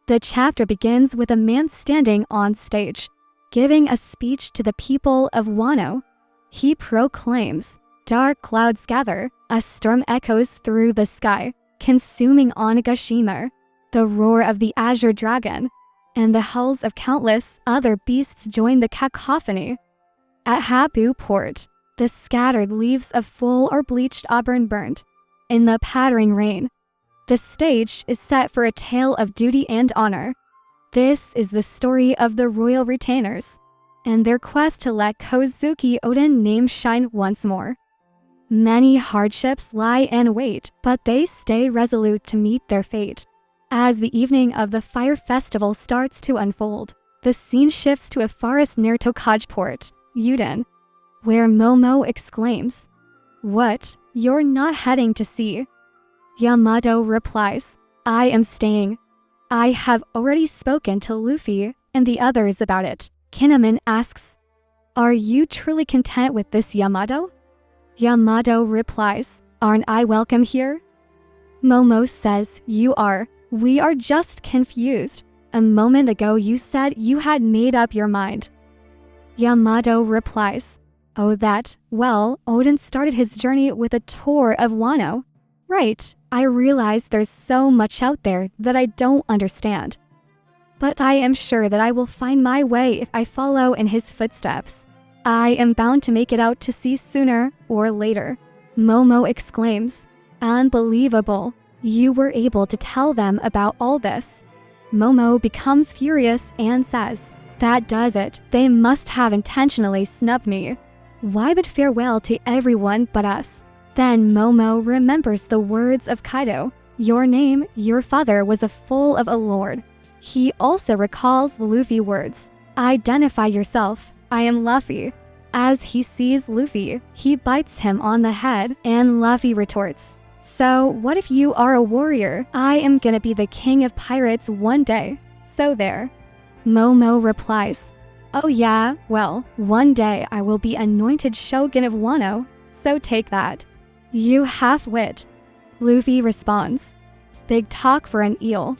The chapter begins with a man standing on stage, giving a speech to the people of Wano. He proclaims, "Dark clouds gather, a storm echoes through the sky, consuming Onigashima, the roar of the azure dragon, and the howls of countless other beasts join the cacophony." At Habu Port, the scattered leaves of full or bleached auburn burned in the pattering rain. The stage is set for a tale of duty and honor. This is the story of the royal retainers and their quest to let Kozuki Oden name shine once more. Many hardships lie in wait, but they stay resolute to meet their fate. As the evening of the fire festival starts to unfold, the scene shifts to a forest near Tokajport, Yuden, where Momo exclaims, "What? You're not heading to sea?" Yamato replies, "I am staying. I have already spoken to Luffy and the others about it." Kinemon asks, "Are you truly content with this, Yamato?" Yamato replies, "Aren't I welcome here?" Momo says, "You are. We are just confused. A moment ago you said you had made up your mind." Yamato replies, "Oh that, well, Oden started his journey with a tour of Wano. Right, I realize there's so much out there that I don't understand. But I am sure that I will find my way if I follow in his footsteps. I am bound to make it out to sea sooner or later." Momo exclaims, "Unbelievable. You were able to tell them about all this." Momo becomes furious and says, "That does it. They must have intentionally snubbed me. Why bid farewell to everyone but us?" Then Momo remembers the words of Kaido, "Your name, your father was a foal of a lord." He also recalls the Luffy words, "Identify yourself, I am Luffy." As he sees Luffy, he bites him on the head and Luffy retorts, "So what if you are a warrior? I am gonna be the king of pirates one day, so there." Momo replies, "Oh yeah, well, one day I will be anointed shogun of Wano, so take that. You half-wit." Luffy responds, "Big talk for an eel."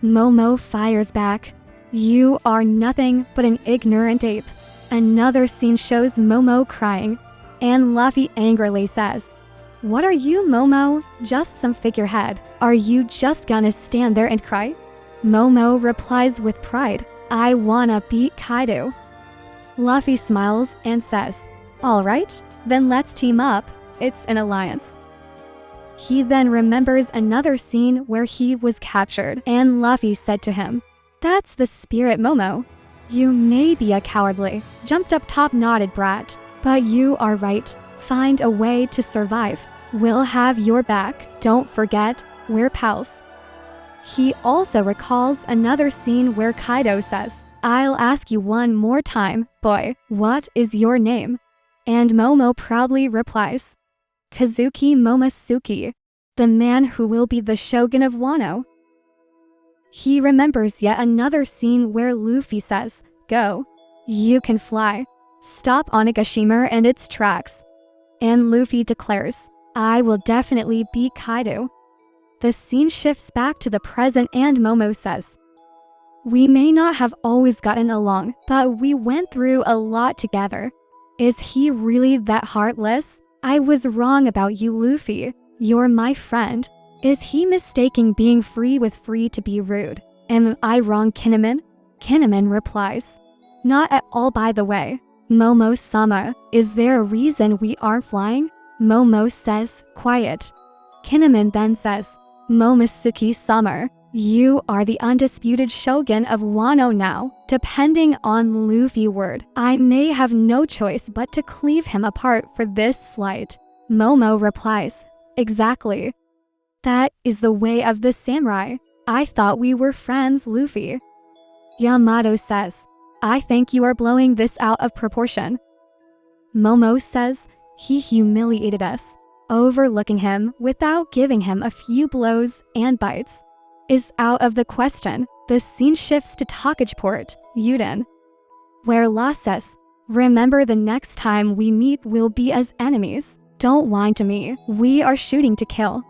Momo fires back, "You are nothing but an ignorant ape." Another scene shows Momo crying, and Luffy angrily says, "What are you, Momo? Just some figurehead. Are you just gonna stand there and cry?" Momo replies with pride, "I wanna beat Kaido." Luffy smiles and says, "All right, then let's team up. It's an alliance." He then remembers another scene where he was captured, and Luffy said to him, "That's the spirit, Momo. You may be a cowardly, jumped up top-knotted brat, but you are right. Find a way to survive. We'll have your back. Don't forget, we're pals." He also recalls another scene where Kaido says, "I'll ask you one more time, boy, what is your name?" And Momo proudly replies, "Kazuki Momosuke, the man who will be the shogun of Wano." He remembers yet another scene where Luffy says, "Go. You can fly. Stop Onigashima and its tracks." And Luffy declares, "I will definitely beat Kaido." The scene shifts back to the present and Momo says, "We may not have always gotten along, but we went through a lot together. Is he really that heartless? I was wrong about you, Luffy. You're my friend. Is he mistaking being free with free to be rude? Am I wrong, Kinemon?" Kinemon replies, "Not at all, by the way. Momo-sama, is there a reason we aren't flying?" Momo says, "Quiet." Kinemon then says, "Momosuke-sama, you are the undisputed shogun of Wano now. Depending on Luffy word, I may have no choice but to cleave him apart for this slight." Momo replies, "Exactly. That is the way of the samurai. I thought we were friends, Luffy." Yamato says, "I think you are blowing this out of proportion." Momo says, "He humiliated us. Overlooking him without giving him a few blows and bites is out of the question." The scene shifts to Tokajport, Yuden, where Law says, "Remember, the next time we meet we'll be as enemies. Don't lie to me. We are shooting to kill."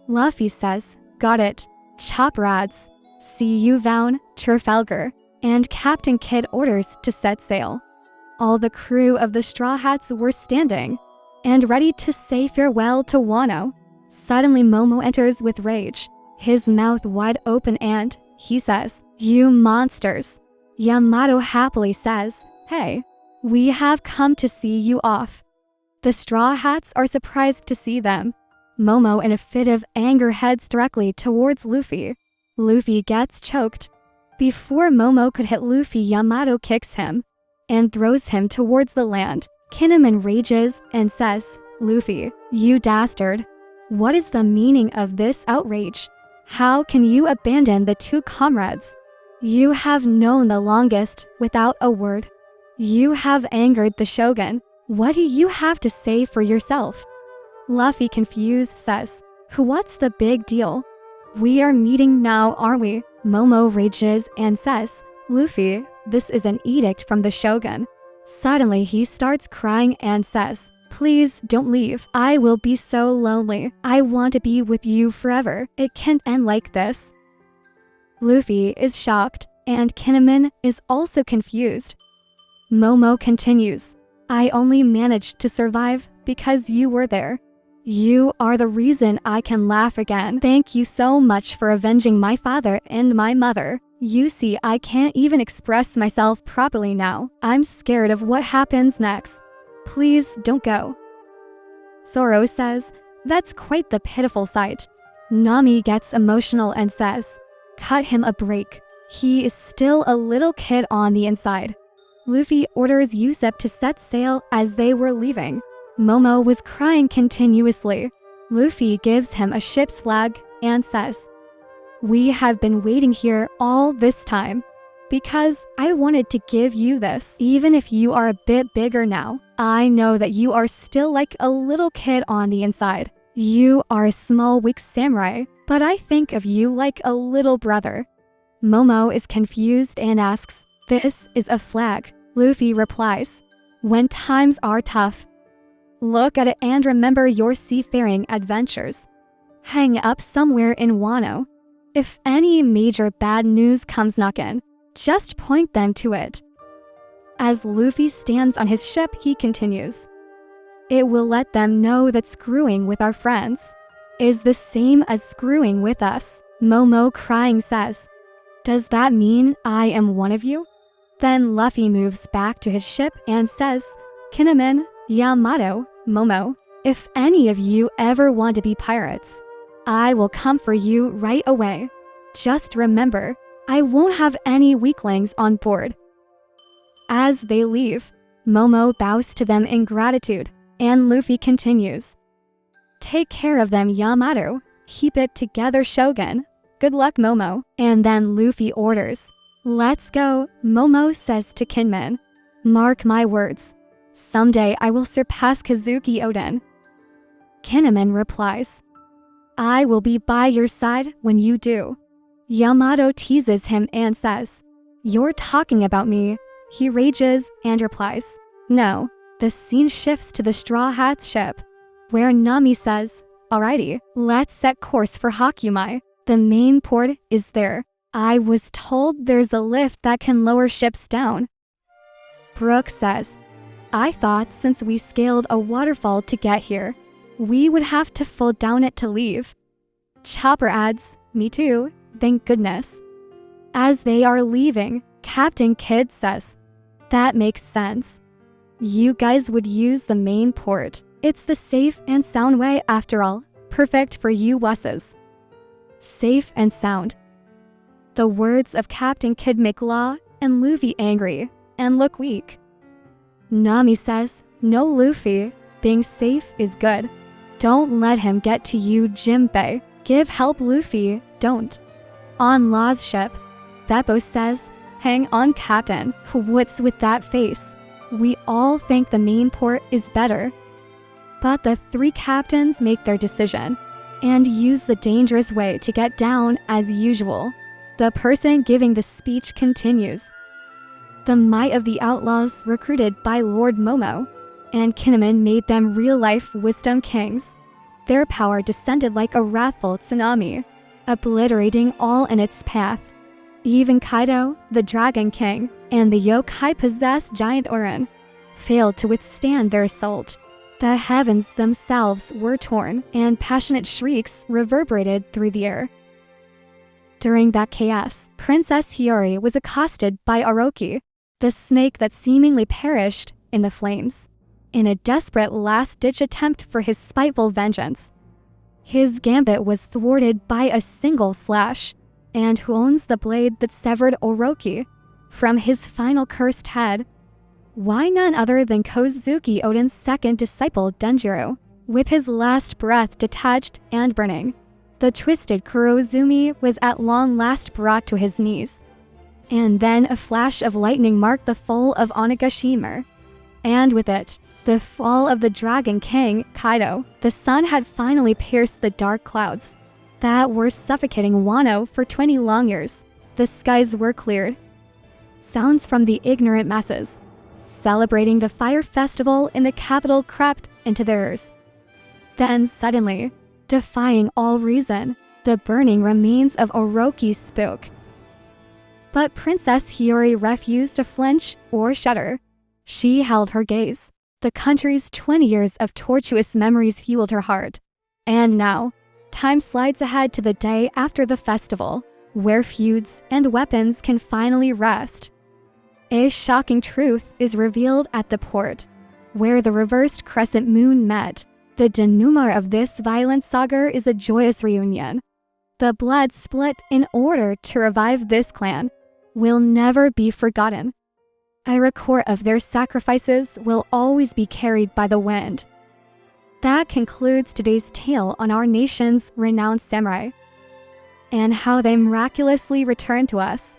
Luffy says, "Got it. Chopper adds, "See you Vown, Trafalgar," and Captain Kidd orders to set sail. All the crew of the Straw Hats were standing and ready to say farewell to Wano. Suddenly Momo enters with rage, his mouth wide open, and he says, "You monsters." Yamato happily says, "Hey, we have come to see you off." The Straw Hats are surprised to see them. Momo, in a fit of anger, heads directly towards Luffy. Luffy gets choked. Before Momo could hit Luffy, Yamato kicks him and throws him towards the land. Kinemon rages and says, "Luffy, you dastard. What is the meaning of this outrage? How can you abandon the two comrades you have known the longest without a word? You have angered the Shogun. What do you have to say for yourself?" Luffy, confused, says, "What's the big deal? We are meeting now, aren't we?" Momo rages and says, "Luffy, this is an edict from the Shogun." Suddenly he starts crying and says, "Please don't leave. I will be so lonely. I want to be with you forever. It can't end like this." Luffy is shocked, and Kinemon is also confused. Momo continues, "I only managed to survive because you were there. You are the reason I can laugh again. Thank you so much for avenging my father and my mother. You see, I can't even express myself properly now. I'm scared of what happens next. Please don't go." Zoro says, "That's quite the pitiful sight." Nami gets emotional and says, "Cut him a break. He is still a little kid on the inside." Luffy orders Usopp to set sail as they were leaving. Momo was crying continuously. Luffy gives him a ship's flag and says, "We have been waiting here all this time because I wanted to give you this. Even if you are a bit bigger now, I know that you are still like a little kid on the inside. You are a small, weak samurai, but I think of you like a little brother." Momo is confused and asks, "This is a flag." Luffy replies, "When times are tough, look at it and remember your seafaring adventures. Hang up somewhere in Wano. If any major bad news comes knocking, just point them to it." As Luffy stands on his ship, he continues, "It will let them know that screwing with our friends is the same as screwing with us." Momo, crying, says, "Does that mean I am one of you?" Then Luffy moves back to his ship and says, "Kinemon, Yamato, Momo, if any of you ever want to be pirates, I will come for you right away. Just remember, I won't have any weaklings on board." As they leave, Momo bows to them in gratitude, and Luffy continues, "Take care of them, Yamato. Keep it together, Shogun. Good luck, Momo." And then Luffy orders, "Let's go." Momo says to Kinmen, "Mark my words. Someday I will surpass Kazuki Oden." Kinemon replies, "I will be by your side when you do." Yamato teases him and says, "You're talking about me." He rages and replies, "No." The scene shifts to the Straw Hats ship, where Nami says, "Alrighty, let's set course for Hakumai. The main port is there. I was told there's a lift that can lower ships down." Brooke says, "I thought since we scaled a waterfall to get here, we would have to fall down it to leave." Chopper adds, "Me too, thank goodness." As they are leaving, Captain Kidd says, "That makes sense. You guys would use the main port. It's the safe and sound way after all. Perfect for you wusses." Safe and sound. The words of Captain Kidd make Law and Luffy angry and look weak. Nami says, "No, Luffy, being safe is good. Don't let him get to you, Jinbei. Give help, Luffy, don't." On Law's ship, Beppo says, "Hang on, Captain. What's with that face? We all think the main port is better." But the three captains make their decision and use the dangerous way to get down as usual. The person giving the speech continues, "The might of the outlaws recruited by Lord Momo and Kinemon made them real-life wisdom kings. Their power descended like a wrathful tsunami. obliterating all in its path. Even Kaido, the Dragon King, and the yokai-possessed giant Orin failed to withstand their assault. The heavens themselves were torn, and passionate shrieks reverberated through the air. During that chaos, Princess Hiyori was accosted by Orochi, the snake that seemingly perished in the flames, in a desperate last-ditch attempt for his spiteful vengeance. His gambit was thwarted by a single slash, and who owns the blade that severed Orochi from his final cursed head? Why none other than Kozuki Oden's second disciple Denjiro, with his last breath detached and burning. The twisted Kurozumi was at long last brought to his knees. And then a flash of lightning marked the fall of Onigashima. And with it, the fall of the Dragon King, Kaido. The sun had finally pierced the dark clouds that were suffocating Wano for 20 long years. The skies were cleared. Sounds from the ignorant masses, celebrating the fire festival in the capital, crept into their ears. Then suddenly, defying all reason, the burning remains of Orochi spoke. But Princess Hiyori refused to flinch or shudder. She held her gaze. The country's 20 years of tortuous memories fueled her heart. And now, time slides ahead to the day after the festival, where feuds and weapons can finally rest. A shocking truth is revealed at the port, where the reversed crescent moon met. The denouement of this violent saga is a joyous reunion. The blood split in order to revive this clan will never be forgotten. A record of their sacrifices will always be carried by the wind. That concludes today's tale on our nation's renowned samurai, and how they miraculously returned to us.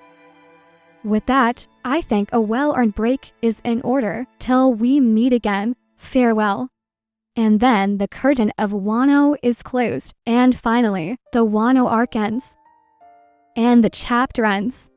With that, I think a well-earned break is in order. Till we meet again, farewell. And then the curtain of Wano is closed, and finally, the Wano arc ends. And the chapter ends.